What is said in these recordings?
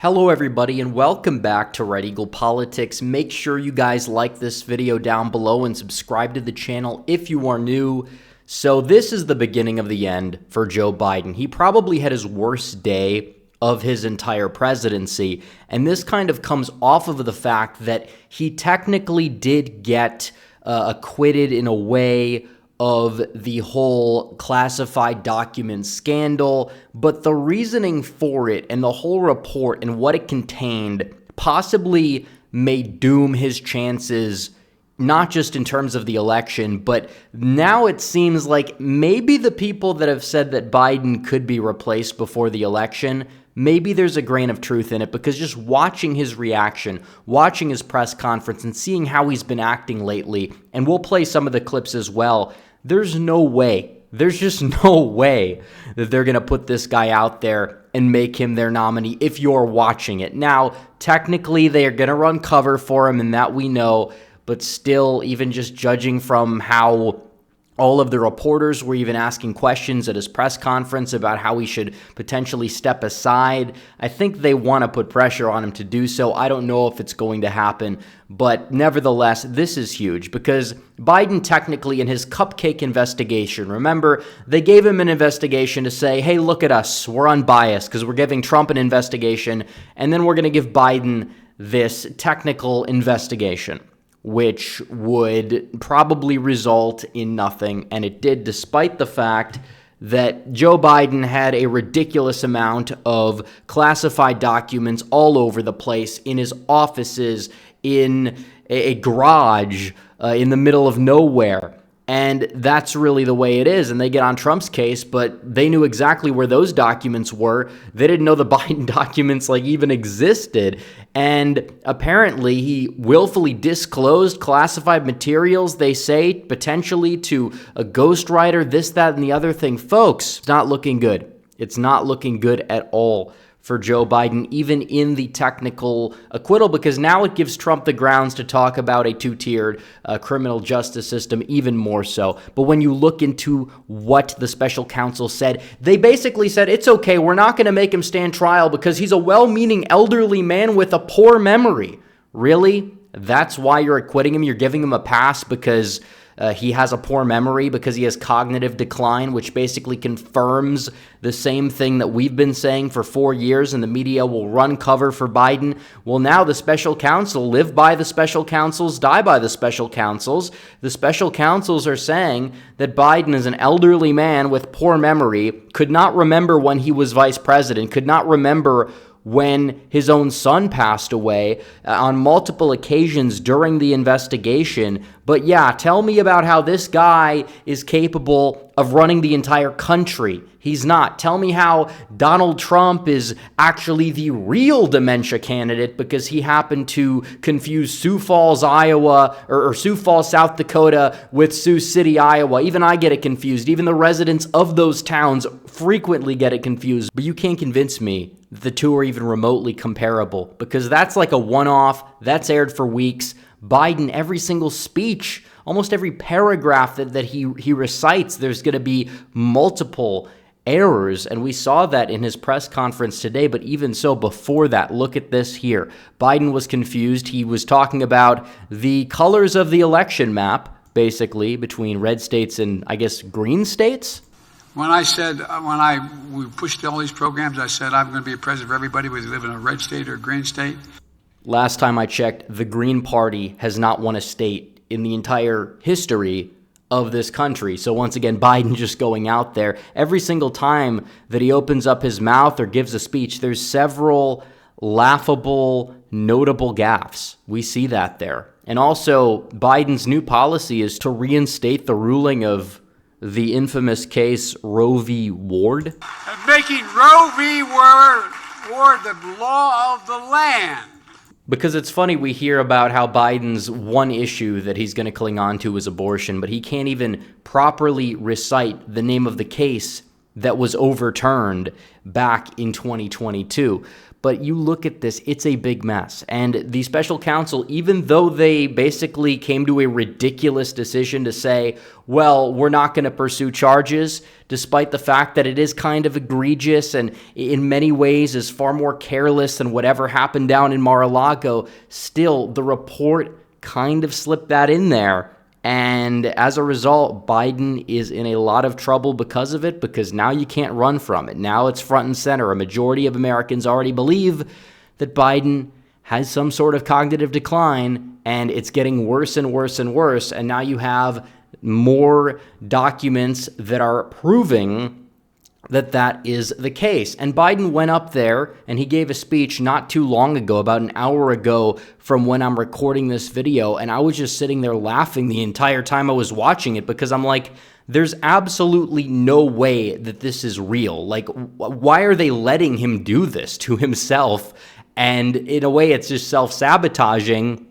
Hello everybody and welcome back to Red Eagle Politics. Make sure you guys like this video down below and subscribe to the channel if you are new. So this is the beginning of the end for Joe Biden. He probably had his worst day of his entire presidency, and this kind of comes off of the fact that he technically did get acquitted in a way of the whole classified document scandal, but the reasoning for it and the whole report and what it contained possibly may doom his chances, not just in terms of the election, but now it seems like maybe the people that have said that Biden could be replaced before the election, maybe there's a grain of truth in it, because just watching his reaction, watching his press conference, and seeing how he's been acting lately, and we'll play some of the clips as well, there's just no way that they're going to put this guy out there and make him their nominee if you're watching it. Now, technically, they are going to run cover for him, and that we know, but still, even just judging from how all of the reporters were even asking questions at his press conference about how he should potentially step aside, I think they want to put pressure on him to do so. I don't know if it's going to happen, but nevertheless, this is huge because Biden technically in his cupcake investigation, remember, they gave him an investigation to say, hey, look at us, we're unbiased because we're giving Trump an investigation, and then we're going to give Biden this technical investigation, which would probably result in nothing, and it did, despite the fact that Joe Biden had a ridiculous amount of classified documents all over the place, in his offices, in a garage, in the middle of nowhere. And that's really the way it is. And they get on Trump's case, but they knew exactly where those documents were. They didn't know the Biden documents even existed. And apparently he willfully disclosed classified materials, they say, potentially to a ghostwriter, this, that, and the other thing. Folks, it's not looking good. It's not looking good at all for Joe Biden, even in the technical acquittal, because now it gives Trump the grounds to talk about a two-tiered criminal justice system even more so. But when you look into what the special counsel said, they basically said, it's okay, we're not going to make him stand trial because he's a well-meaning elderly man with a poor memory. Really? That's why you're acquitting him? You're giving him a pass because he has a poor memory, because he has cognitive decline, which basically confirms the same thing that we've been saying for 4 years, and the media will run cover for Biden. Well, now the special counsel, live by the special counsels, die by the special counsels. The special counsels are saying that Biden is an elderly man with poor memory, could not remember when he was vice president, could not remember when his own son passed away on multiple occasions during the investigation. But yeah, tell me about how this guy is capable of running the entire country. He's not. Tell me how Donald Trump is actually the real dementia candidate because he happened to confuse Sioux Falls, Iowa, or Sioux Falls, South Dakota with Sioux City, Iowa. Even I get it confused. Even the residents of those towns frequently get it confused. But you can't convince me that the two are even remotely comparable, because that's like a one-off. That's aired for weeks. Biden, every single speech, almost every paragraph that he recites, there's going to be multiple errors, and we saw that in his press conference today. But even so, before that, look at this here. Biden was confused. He was talking about the colors of the election map, basically, between red states and, I guess, green states. When we pushed all these programs, I said I'm going to be a president for everybody, whether you live in a red state or a green state. Last time I checked, the Green Party has not won a state in the entire history of this country. So once again, Biden just going out there. Every single time that he opens up his mouth or gives a speech, there's several laughable, notable gaffes. We see that there. And also, Biden's new policy is to reinstate the ruling of the infamous case Roe v. Wade. Making Roe v. Wade the law of the land. Because it's funny, we hear about how Biden's one issue that he's going to cling on to is abortion, but he can't even properly recite the name of the case that was overturned back in 2022. But you look at this, it's a big mess. And the special counsel, even though they basically came to a ridiculous decision to say, well, we're not going to pursue charges, despite the fact that it is kind of egregious and in many ways is far more careless than whatever happened down in Mar-a-Lago, still the report kind of slipped that in there. And as a result, Biden is in a lot of trouble because of it, because now you can't run from it. Now it's front and center. A majority of Americans already believe that Biden has some sort of cognitive decline, and it's getting worse and worse and worse. And now you have more documents that are proving that that is the case. And Biden went up there and he gave a speech not too long ago, about an hour ago from when I'm recording this video. And I was just sitting there laughing the entire time I was watching it, because I'm like, there's absolutely no way that this is real. Like, why are they letting him do this to himself? And in a way, it's just self-sabotaging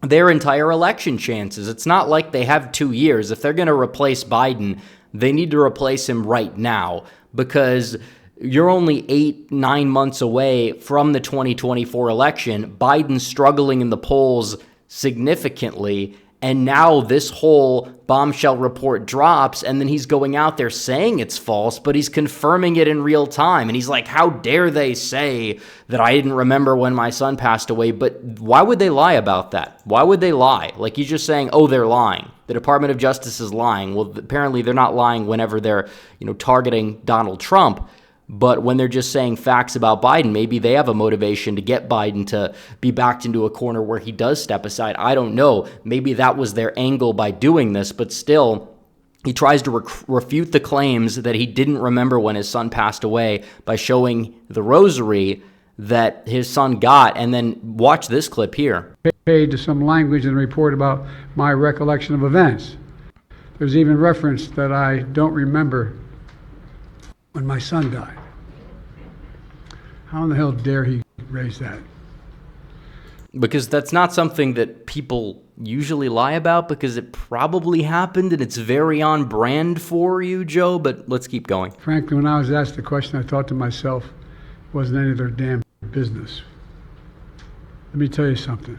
their entire election chances. It's not like they have 2 years. If they're going to replace Biden, they need to replace him right now, because you're only 8-9 months away from the 2024 election. Biden's struggling in the polls significantly, and now this whole bombshell report drops, and then he's going out there saying it's false, but he's confirming it in real time. And he's like, how dare they say that I didn't remember when my son passed away? But why would they lie about that? Why would they lie? Like, he's just saying, oh, they're lying. The Department of Justice is lying. Well, apparently they're not lying whenever they're, targeting Donald Trump. But when they're just saying facts about Biden, maybe they have a motivation to get Biden to be backed into a corner where he does step aside. I don't know. Maybe that was their angle by doing this, but still, he tries to refute the claims that he didn't remember when his son passed away by showing the rosary that his son got. And then watch this clip here. Paid to some language in the report about my recollection of events. There's even reference that I don't remember when my son died. How in the hell dare he raise that? Because that's not something that people usually lie about, because it probably happened and it's very on brand for you, Joe, but let's keep going. Frankly, when I was asked the question, I thought to myself, it wasn't any of their damn business. Let me tell you something.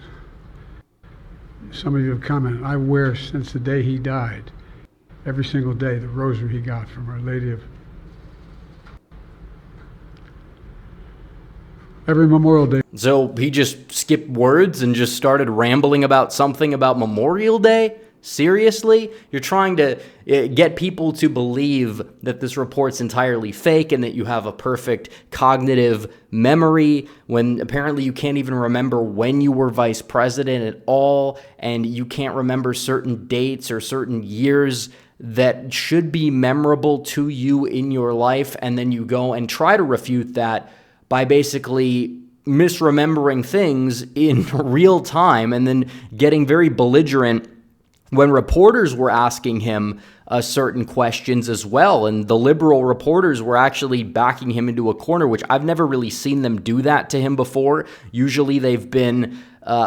Some of you have commented, I wear, since the day he died, every single day, the rosary he got from Our Lady of... every Memorial Day. So he just skipped words and just started rambling about something about Memorial Day? Seriously? You're trying to get people to believe that this report's entirely fake and that you have a perfect cognitive memory, when apparently you can't even remember when you were vice president at all, and you can't remember certain dates or certain years that should be memorable to you in your life, and then you go and try to refute that by basically misremembering things in real time and then getting very belligerent when reporters were asking him certain questions as well. And the liberal reporters were actually backing him into a corner, which I've never really seen them do that to him before. Usually they've been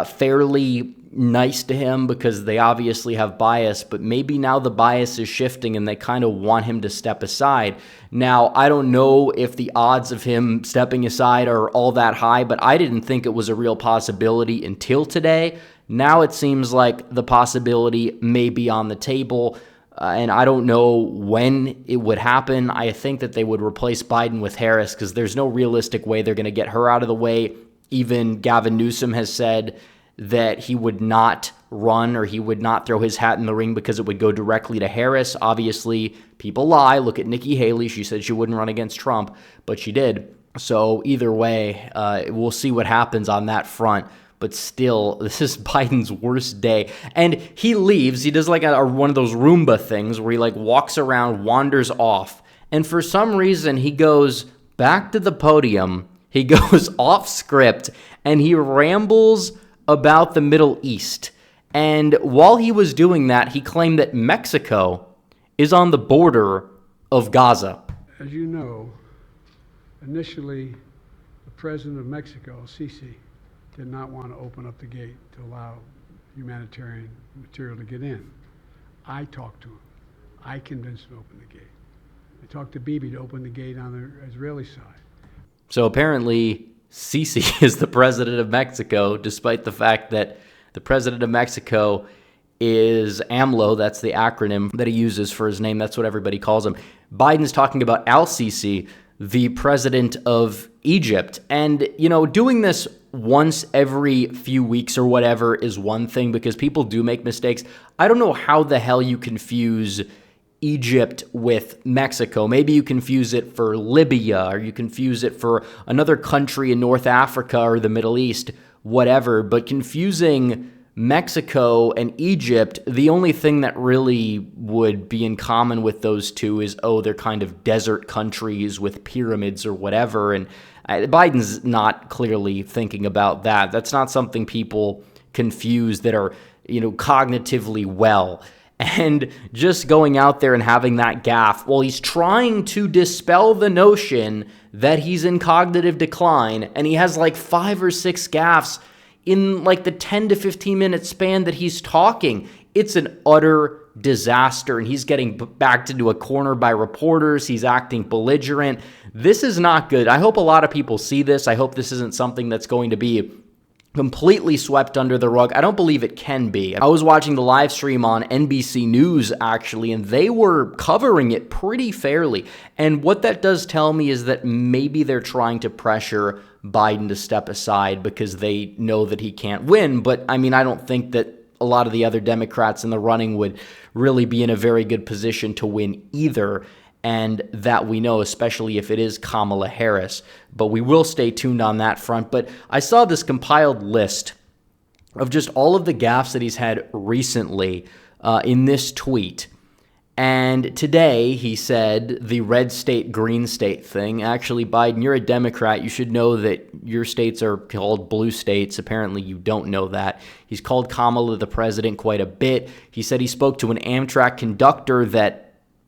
fairly nice to him because they obviously have bias, but maybe now the bias is shifting and they kind of want him to step aside. Now, I don't know if the odds of him stepping aside are all that high, but I didn't think it was a real possibility until today. Now it seems like the possibility may be on the table, and I don't know when it would happen. I think that they would replace Biden with Harris because there's no realistic way they're going to get her out of the way. Even Gavin Newsom has said that he would not run, or he would not throw his hat in the ring because it would go directly to Harris. Obviously, people lie. Look at Nikki Haley. She said she wouldn't run against Trump, but she did. So either way, we'll see what happens on that front. But still, this is Biden's worst day. And he leaves. He does like one of those Roomba things where he like walks around, wanders off. And for some reason, he goes back to the podium. He goes off script and he rambles about the Middle East. And while he was doing that, he claimed that Mexico is on the border of Gaza. As you know, initially, the president of Mexico, Sisi, did not want to open up the gate to allow humanitarian material to get in. I talked to him. I convinced him to open the gate. I talked to Bibi to open the gate on the Israeli side. So apparently Sisi is the president of Mexico, despite the fact that the president of Mexico is AMLO. That's the acronym that he uses for his name. That's what everybody calls him. Biden's talking about al-Sisi, the president of Egypt. And, you know, doing this once every few weeks or whatever is one thing, because people do make mistakes. I don't know how the hell you confuse Egypt with Mexico. Maybe you confuse it for Libya, or you confuse it for another country in North Africa or the Middle East, whatever. But confusing Mexico and Egypt, the only thing that really would be in common with those two is, oh, they're kind of desert countries with pyramids or whatever. And Biden's not clearly thinking about that. That's not something people confuse that are, you know, cognitively well. And just going out there and having that gaffe, well, he's trying to dispel the notion that he's in cognitive decline, and he has like 5 or 6 gaffes in like the 10 to 15 minute span that he's talking. It's an utter disaster, and he's getting backed into a corner by reporters. He's acting belligerent. This is not good. I hope a lot of people see this. I hope this isn't something that's going to be completely swept under the rug. I don't believe it can be. I was watching the live stream on NBC News, actually, and they were covering it pretty fairly. And what that does tell me is that maybe they're trying to pressure Biden to step aside because they know that he can't win. But, I mean, I don't think that a lot of the other Democrats in the running would really be in a very good position to win either. And that we know, especially if it is Kamala Harris. But we will stay tuned on that front. But I saw this compiled list of just all of the gaffes that he's had recently in this tweet. And today he said the red state, green state thing. Actually, Biden, you're a Democrat. You should know that your states are called blue states. Apparently, you don't know that. He's called Kamala the president quite a bit. He said he spoke to an Amtrak conductor that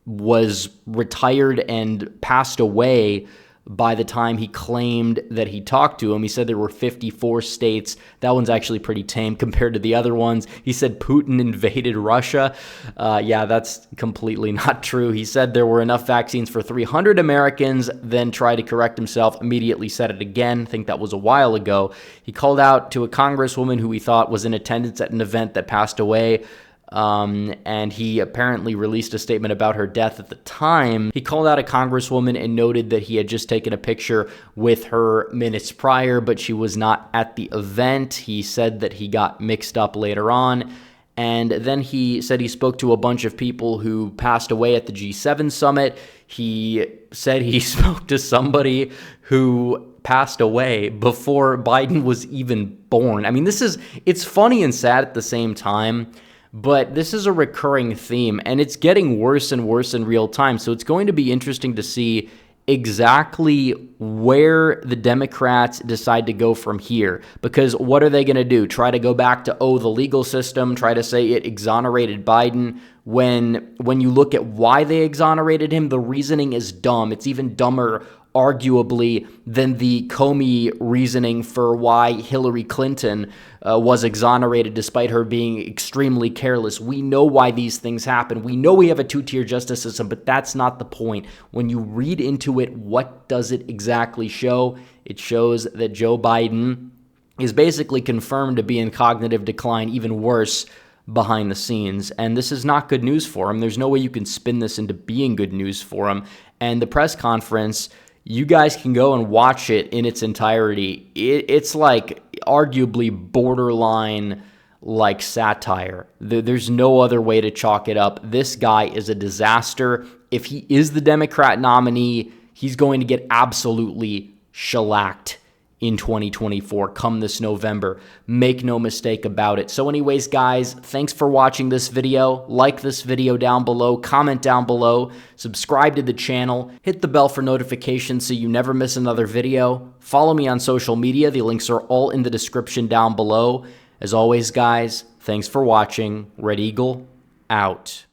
was retired and passed away by the time he claimed that he talked to him. He said there were 54 states. That one's actually pretty tame compared to the other ones. He said Putin invaded Russia. Yeah, that's completely not true. He said there were enough vaccines for 300 Americans, then tried to correct himself, immediately said it again. I think that was a while ago. He called out to a congresswoman who he thought was in attendance at an event that passed away. And he apparently released a statement about her death at the time. He called out a congresswoman and noted that he had just taken a picture with her minutes prior, but she was not at the event. He said that he got mixed up later on. And then he said he spoke to a bunch of people who passed away at the G7 summit. He said he spoke to somebody who passed away before Biden was even born. I mean, it's funny and sad at the same time. But this is a recurring theme, and it's getting worse and worse in real time. So it's going to be interesting to see exactly where the Democrats decide to go from here. Because what are they going to do? Try to go back to, the legal system, try to say it exonerated Biden. When you look at why they exonerated him, the reasoning is dumb. It's even dumber, arguably, than the Comey reasoning for why Hillary Clinton was exonerated despite her being extremely careless. We know why these things happen. We know we have a two-tier justice system, but that's not the point. When you read into it, what does it exactly show? It shows that Joe Biden is basically confirmed to be in cognitive decline, even worse, behind the scenes. And this is not good news for him. There's no way you can spin this into being good news for him. And the press conference, you guys can go and watch it in its entirety. It's like arguably borderline like satire. There's no other way to chalk it up. This guy is a disaster. If he is the Democrat nominee, he's going to get absolutely shellacked in 2024 come this November. Make no mistake about it. So anyways, guys, thanks for watching this video. Like this video down below, comment down below, subscribe to the channel, hit the bell for notifications so you never miss another video. Follow me on social media. The links are all in the description down below. As always, guys, thanks for watching. Red Eagle, out.